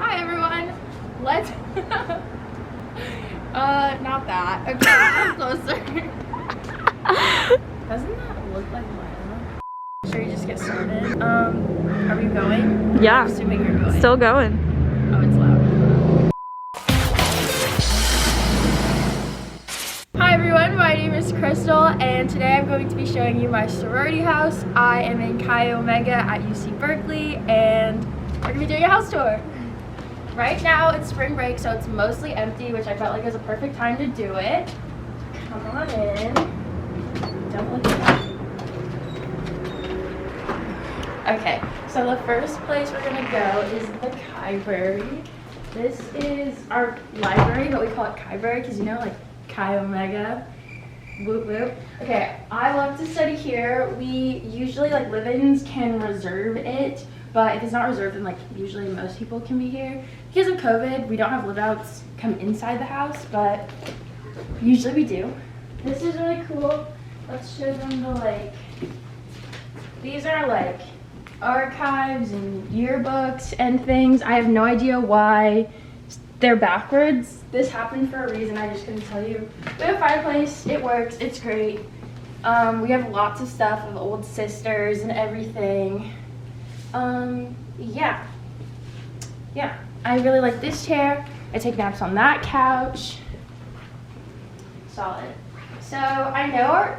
Hi everyone. Let's not that. Okay, come closer. Doesn't that look like Lila? Should we just get started? Are we going? Yeah. I'm assuming you're going. Still going. Oh, it's loud. Hi everyone, my name is Crystal and today I'm going to be showing you my sorority house. I am in Chi Omega at UC Berkeley and we're going to be doing a house tour. Right now it's spring break, so it's mostly empty, which I felt like was a perfect time to do it. Come on in. Don't look at that. Okay, so the first place we're going to go is the Library. This is our library, but we call it Library because, you know, like Chi Omega. Whoop whoop. Okay, I love to study here. We usually, like, live-ins can reserve it, but if it's not reserved, then, like, usually most people can be here. Because of COVID, we don't have live-outs come inside the house, but usually we do. This is really cool. Let's show them the, like, these are, like, archives and yearbooks and things. I have no idea why they're backwards. This happened for a reason, I just couldn't tell you. We have a fireplace, it works, it's great. We have lots of stuff of old sisters and everything. Yeah, I really like this chair. I take naps on that couch. Solid. So I know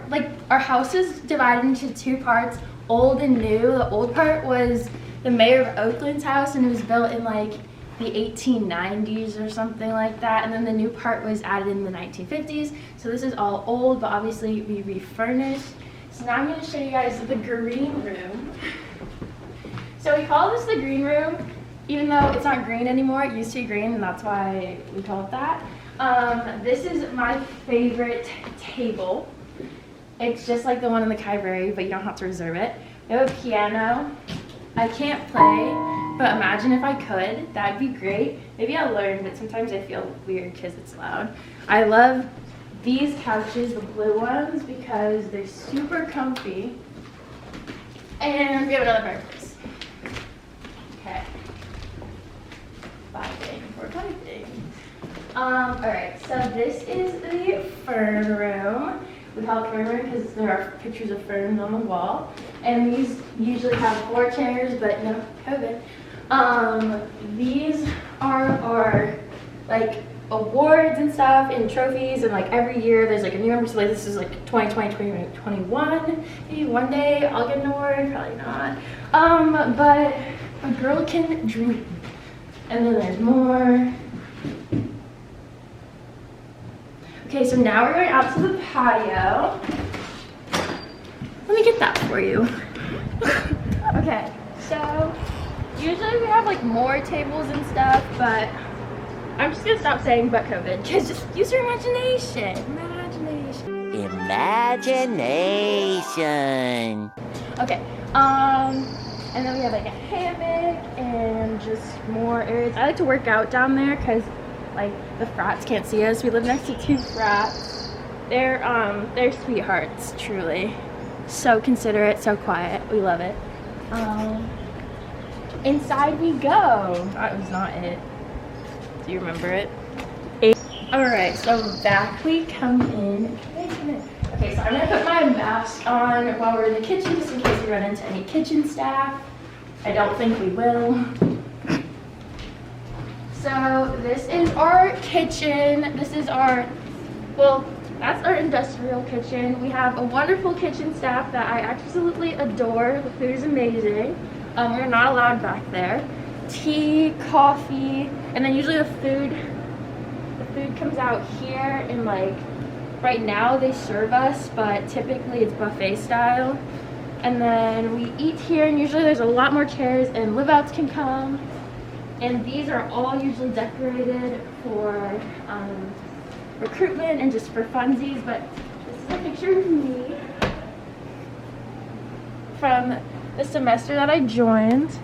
our house is divided into two parts, old and new. The old part was the mayor of Oakland's house, and it was built in like the 1890s or something like that, and then the new part was added in the 1950s. So this is all old, but obviously we refurnished. So now I'm going to show you guys the green room. So we call this the green room, even though it's not green anymore. It used to be green, and that's why we call it that. This is my favorite table. It's just like the one in the library, but you don't have to reserve it. We have a piano. I can't play, but imagine if I could. That'd be great. Maybe I'll learn, but sometimes I feel weird because it's loud. I love these couches, the blue ones, because they're super comfy. And we have another fireplace. Okay. We're vibing. Alright, so this is the fern room. We call it fern room because there are pictures of ferns on the wall. And these usually have 4 chairs, but no COVID. These are our, like, awards and stuff and trophies, and like every year there's like a new member. So like this is like 2020, 2021. Maybe one day I'll get an award, probably not. But a girl can dream. And then there's more. Okay, so now we're going out to the patio. Let me get that for you. Okay, so usually we have like more tables and stuff, but I'm just gonna stop saying but COVID, because just use your imagination. Imagination. Okay, and then we have like a hammock and just more areas. I like to work out down there because like the frats can't see us. We live next to 2 frats. They're sweethearts, truly. So considerate, so quiet. We love it. Inside we go. That was not it. Do you remember it? Alright, so back we come in. Okay, so I'm gonna put my mask on while we're in the kitchen just in case we run into any kitchen staff. I don't think we will. So this is our kitchen. This is our, well, that's our industrial kitchen. We have a wonderful kitchen staff that I absolutely adore. The food is amazing. We're not allowed back there. Tea, coffee, and then usually the food comes out here, and like right now they serve us, but typically it's buffet style. And then we eat here, and usually there's a lot more chairs and live outs can come. And these are all usually decorated for recruitment and just for funsies, but this is a picture of me from the semester that I joined.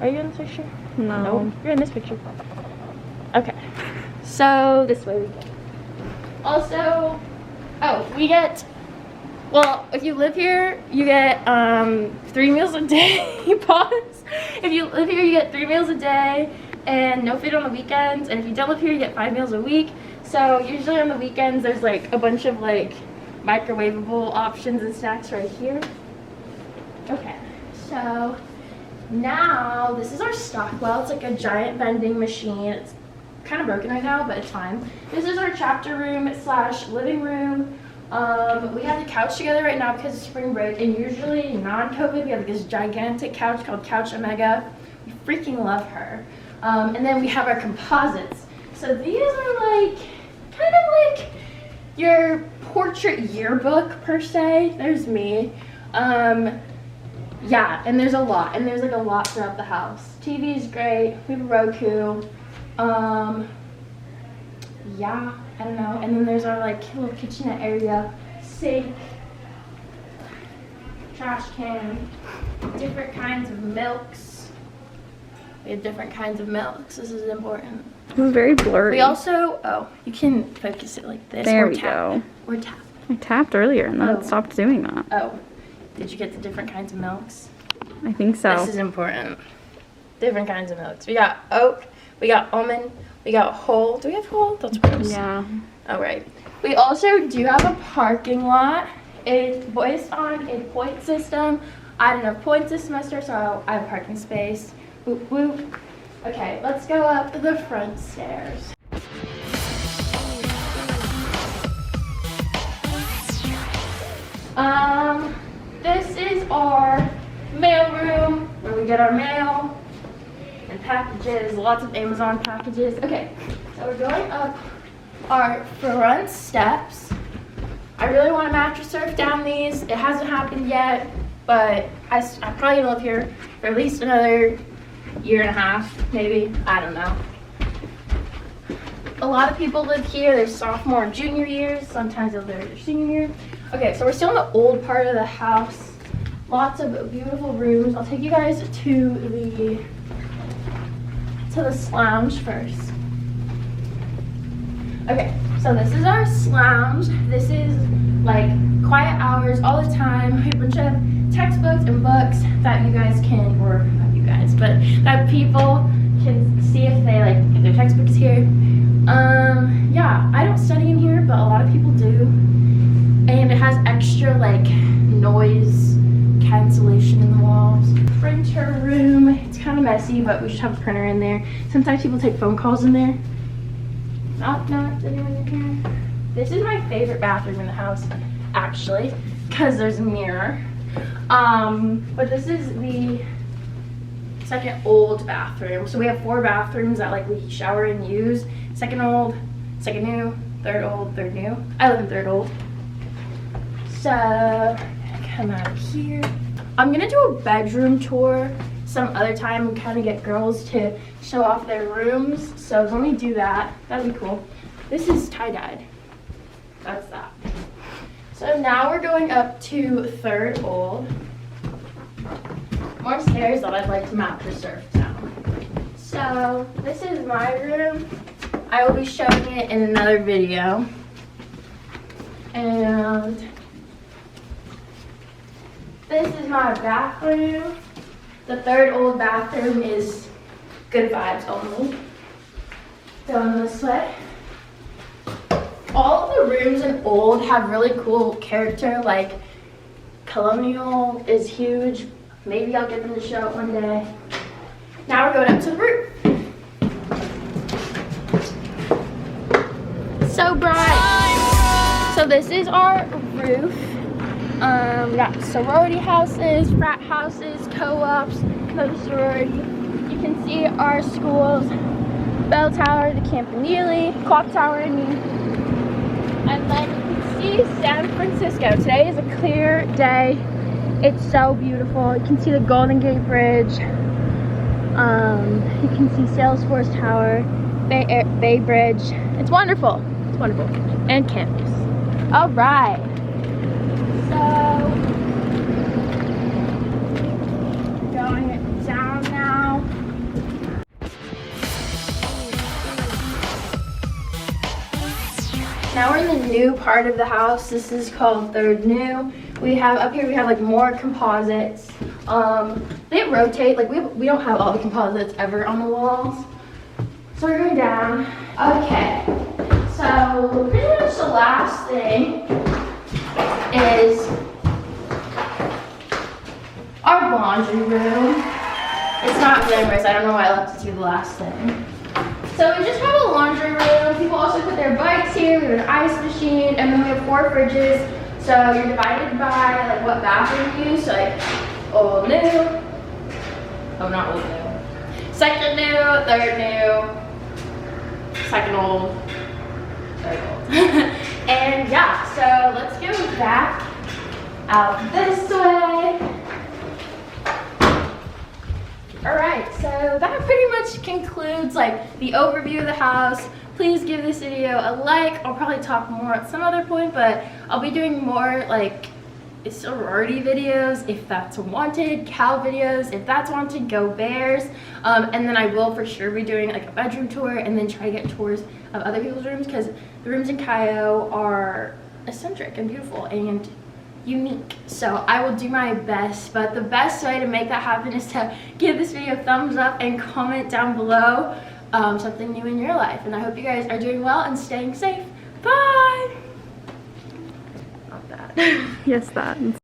Are you in this picture? No. Nope. You're in this picture. Okay. So this way we go. Also, we get, well, if you live here, you get 3 meals a day. Pause. If you live here, you get 3 meals a day. and no food on the weekends. And if you don't live here, you get 5 meals a week. So usually on the weekends, there's like a bunch of like microwavable options and snacks right here. Okay, so now this is our stock well. It's like a giant vending machine. It's kind of broken right now, but it's fine. This is our chapter room slash living room. We have the couch together right now because it's spring break, and usually non-COVID, we have like this gigantic couch called Couch Omega. We freaking love her. And then we have our composites. So these are like, kind of like your portrait yearbook per se. There's me. Yeah, and there's a lot, and there's like a lot throughout the house. TV is great. We have a Roku. Yeah, I don't know. And then there's our like little kitchenette area, sink, trash can, different kinds of milks. We have different kinds of milks. This is important. It was very blurry. We also, oh, you can focus it like this. There we go. Or tap. I tapped earlier and then it stopped doing that. Oh, did you get the different kinds of milks? I think so. This is important. Different kinds of milks. We got oat, we got almond, we got whole. Do we have whole? That's gross. Yeah. All right. We also do have a parking lot. It's based on a point system. I had enough points this semester, so I have parking space. Whoop, whoop. Okay, let's go up the front stairs. This is our mail room where we get our mail and packages, lots of Amazon packages. Okay, so we're going up our front steps. I really want to mattress surf down these. It hasn't happened yet, but I'm probably gonna live here for at least another year and a half, maybe. I don't know. A lot of people live here their sophomore and junior years. Sometimes they'll live their senior year. Okay, so we're still in the old part of the house. Lots of beautiful rooms. I'll take you guys to the lounge first. Okay, so this is our lounge. This is like quiet hours all the time. We have a bunch of textbooks and books that you guys can, or not you guys, but that people can see if their textbook is here. Yeah, I don't study in here, but a lot of people do. And it has extra like noise cancellation in the walls. Printer room, it's kind of messy, but we should have a printer in there. Sometimes people take phone calls in there. Not anyone in here. This is my favorite bathroom in the house, actually, because there's a mirror. But this is the second old bathroom. So we have 4 bathrooms that like we shower and use. Second old, second new, third old, third new. I live in third old. So come out of here. I'm gonna do a bedroom tour some other time and kind of get girls to show off their rooms. So let me do that. That'd be cool. This is tie-dyed. That's that. So now we're going up to third old. More stairs that I'd like to mattress surf down. So this is my room. I will be showing it in another video. And this is my bathroom. The third old bathroom is good vibes only. Going this way. All of the rooms in old have really cool character, like colonial is huge. Maybe I'll get them to show it one day. Now we're going up to the roof. So bright. So this is our roof. We got sorority houses, frat houses, co-ops, co-sorority. You can see our schools, Bell Tower, the Campanile, Clock Tower, and then you can see San Francisco. Today is a clear day. It's so beautiful. You can see the Golden Gate Bridge. You can see Salesforce Tower, Bay Bridge. It's wonderful. It's wonderful. And campus. All right. So, going down now. Now we're in the new part of the house. This is called third new. We have up here, we have like more composites. They rotate, like we don't have all the composites ever on the walls. So we're going down. Okay. So pretty much the last thing is our laundry room. It's not glamorous. I don't know why I left it to the last thing. So we just have a laundry room. People also put their bikes here. We have an ice machine, and then we have 4 fridges. So you're divided by like what bathroom you use. So like old, new. Oh, not old, new. Second new, third new, second old, third old. And yeah, so let's go back out this way. All right, so that pretty much concludes like the overview of the house. Please give this video a like. I'll probably talk more at some other point, but I'll be doing more like sorority videos if that's wanted, cow videos if that's wanted, go bears, and then I will for sure be doing like a bedroom tour and then try to get tours of other people's rooms because the rooms in Patio are eccentric and beautiful and unique. So I will do my best, but the best way to make that happen is to give this video a thumbs up and comment down below something new in your life. And I hope you guys are doing well and staying safe. Bye. Not that. Yes, that.